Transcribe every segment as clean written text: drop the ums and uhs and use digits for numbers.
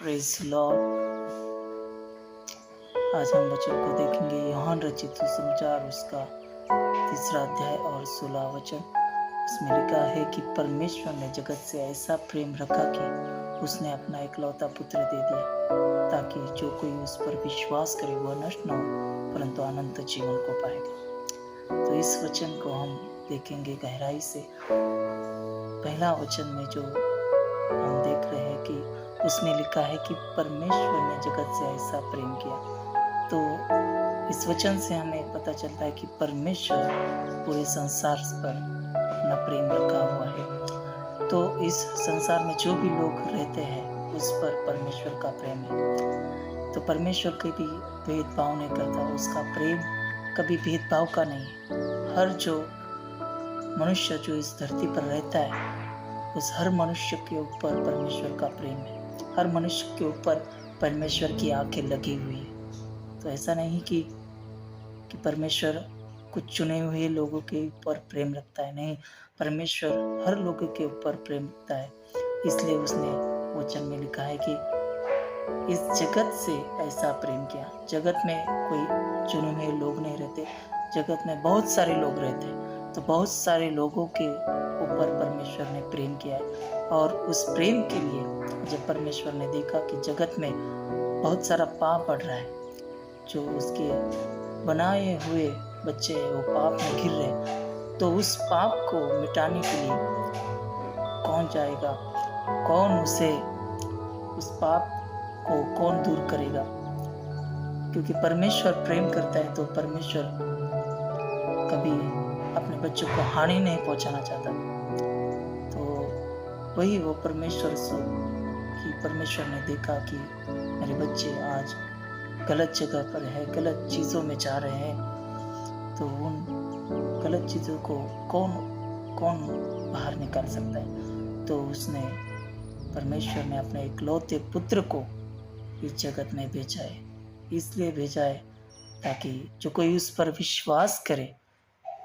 Praise Lord. आज हम वचन को देखेंगे, यूहन्ना रचित सुसमाचार उसका 3 अध्याय और 16 वचन। उसमें लिखा है कि परमेश्वर ने जगत से ऐसा प्रेम रखा कि उसने अपना इकलौता पुत्र दे दिया, ताकि जो कोई उस पर विश्वास करे वह नष्ट न हो परंतु अनंत जीवन को पाएगा। तो इस वचन को हम देखेंगे गहराई से। पहला वचन में जो हम देख रहे हैं कि उसमें लिखा है कि परमेश्वर ने जगत से ऐसा प्रेम किया। तो इस वचन से हमें पता चलता है कि परमेश्वर पूरे संसार पर अपना प्रेम रखा हुआ है। तो इस संसार में जो भी लोग रहते हैं उस पर परमेश्वर का प्रेम है। तो परमेश्वर कभी भेदभाव नहीं करता, उसका प्रेम कभी भेदभाव का नहीं है। हर जो मनुष्य जो इस धरती पर रहता है उस हर मनुष्य के ऊपर परमेश्वर का प्रेम है। हर मनुष्य के ऊपर परमेश्वर की आंखें लगी हुई है। तो ऐसा नहीं कि परमेश्वर कुछ चुने हुए लोगों के ऊपर प्रेम रखता है, नहीं, परमेश्वर हर लोगों के ऊपर प्रेम रखता है। इसलिए उसने वचन में लिखा है कि इस जगत से ऐसा प्रेम किया। जगत में कोई चुने हुए लोग नहीं रहते, जगत में बहुत सारे लोग रहते हैं। तो बहुत सारे लोगों के ऊपर परमेश्वर ने प्रेम किया है, और उस प्रेम के लिए जब परमेश्वर ने देखा कि जगत में बहुत सारा पाप बढ़ रहा है, जो उसके बनाए हुए बच्चे वो पाप में गिर रहे, तो उस पाप को मिटाने के लिए कौन जाएगा, कौन उसे उस पाप को कौन दूर करेगा? क्योंकि परमेश्वर प्रेम करता है, तो परमेश्वर कभी अपने बच्चों को हानि नहीं पहुंचाना चाहता। तो वही वो परमेश्वर ने देखा कि मेरे बच्चे आज गलत जगह पर है, गलत चीज़ों में जा रहे हैं, तो उन गलत चीज़ों को कौन बाहर निकाल सकता है? तो परमेश्वर ने अपने इकलौते पुत्र को इस जगत में भेजा है। इसलिए भेजा है ताकि जो कोई उस पर विश्वास करे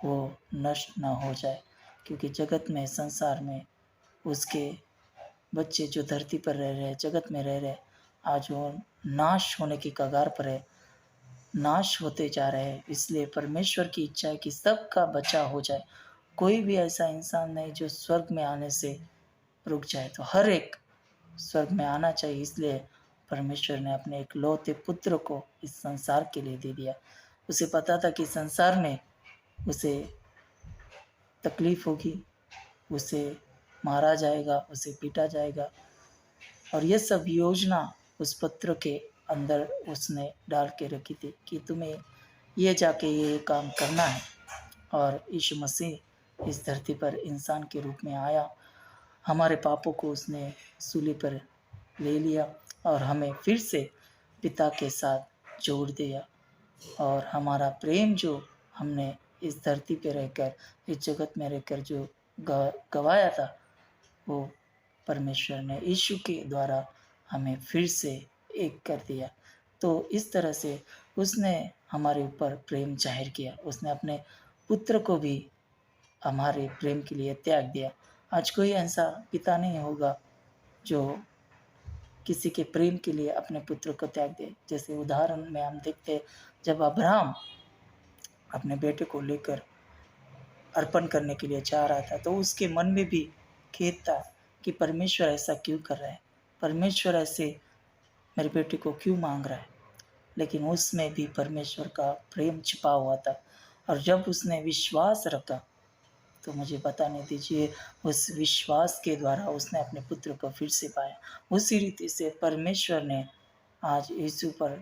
वो नष्ट ना हो जाए। क्योंकि जगत में, संसार में उसके बच्चे जो धरती पर रह रहे हैं, जगत में रह रहे हैं, आज वो नाश होने की कगार पर है, नाश होते जा रहे हैं। इसलिए परमेश्वर की इच्छा है कि सबका बचाव हो जाए। कोई भी ऐसा इंसान नहीं जो स्वर्ग में आने से रुक जाए, तो हर एक स्वर्ग में आना चाहिए। इसलिए परमेश्वर ने अपने इकलौते पुत्र को इस संसार के लिए दे दिया। उसे पता था कि संसार में उसे तकलीफ होगी, उसे मारा जाएगा, उसे पीटा जाएगा, और ये सब योजना उस पत्र के अंदर उसने डाल के रखी थी कि तुम्हें ये जाके ये काम करना है। और यीशु मसीह इस धरती पर इंसान के रूप में आया, हमारे पापों को उसने सूली पर ले लिया और हमें फिर से पिता के साथ जोड़ दिया। और हमारा प्रेम जो हमने इस धरती पे रहकर, इस जगत में रहकर जो गवाया था, वो परमेश्वर ने यीशु के द्वारा हमें फिर से एक कर दिया। तो इस तरह से उसने हमारे ऊपर प्रेम जाहिर किया। उसने अपने पुत्र को भी हमारे प्रेम के लिए त्याग दिया। आज कोई ऐसा पिता नहीं होगा जो किसी के प्रेम के लिए अपने पुत्र को त्याग दे। जैसे उदाहरण में हम देखते हैं, जब अब्राहम अपने बेटे को लेकर अर्पण करने के लिए जा रहा था, तो उसके मन में भी खेद था कि परमेश्वर ऐसा क्यों कर रहा है, परमेश्वर ऐसे मेरे बेटे को क्यों मांग रहा है। लेकिन उसमें भी परमेश्वर का प्रेम छिपा हुआ था। और जब उसने विश्वास रखा, तो मुझे बताने दीजिए, उस विश्वास के द्वारा उसने अपने पुत्र को फिर से पाया। उसी रीति से परमेश्वर ने आज यीशु पर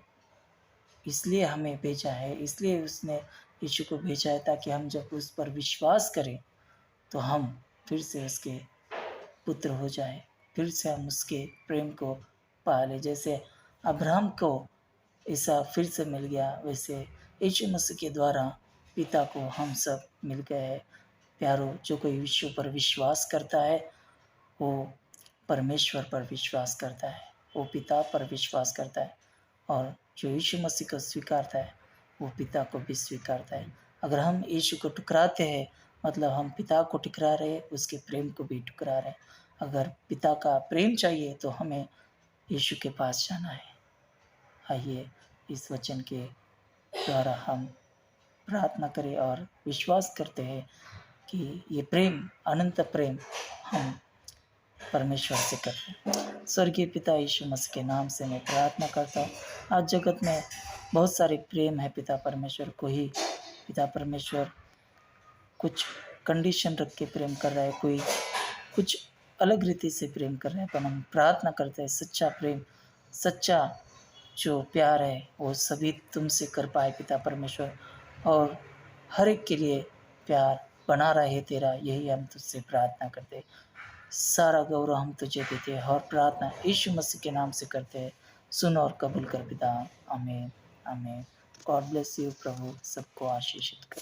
इसलिए हमें भेजा है, इसलिए उसने यीशु को भेजा है ताकि हम जब उस पर विश्वास करें तो हम फिर से उसके पुत्र हो जाए, फिर से हम उसके प्रेम को पा लें। जैसे अब्राहम को ईसा फिर से मिल गया, वैसे यीशु मसीह के द्वारा पिता को हम सब मिल गए हैं। प्यारो, जो कोई यीशु पर विश्वास करता है वो परमेश्वर पर विश्वास करता है, वो पिता पर विश्वास करता है, और जो यीशु मसीह को स्वीकारता है वो पिता को भी स्वीकारता है। अगर हम यीशु को ठुकराते हैं, मतलब हम पिता को ठुकरा रहे हैं, उसके प्रेम को भी ठुकरा रहे हैं। अगर पिता का प्रेम चाहिए तो हमें यीशु के पास जाना है। आइए इस वचन के द्वारा हम प्रार्थना करें और विश्वास करते हैं कि ये प्रेम, अनंत प्रेम हम परमेश्वर से करते हैं। स्वर्गीय पिता यीशु मसीह के नाम से मैं प्रार्थना करता हूँ। आज जगत में बहुत सारे प्रेम है पिता परमेश्वर, कोई पिता परमेश्वर कुछ कंडीशन रख के प्रेम कर रहा है, कोई कुछ अलग रीति से प्रेम कर रहे हैं, पर हम प्रार्थना करते हैं सच्चा प्रेम, सच्चा जो प्यार है वो सभी तुमसे कर पाए पिता परमेश्वर, और हर एक के लिए प्यार बना रहे तेरा, यही हम तुझसे प्रार्थना करते हैं। सारा गौरव हम तुझे देते हैं और प्रार्थना यीशु मसीह के नाम से करते हैं। सुन और कबूल कर पिता। आमीन आमीन। God bless you. प्रभु सबको आशीषित करे।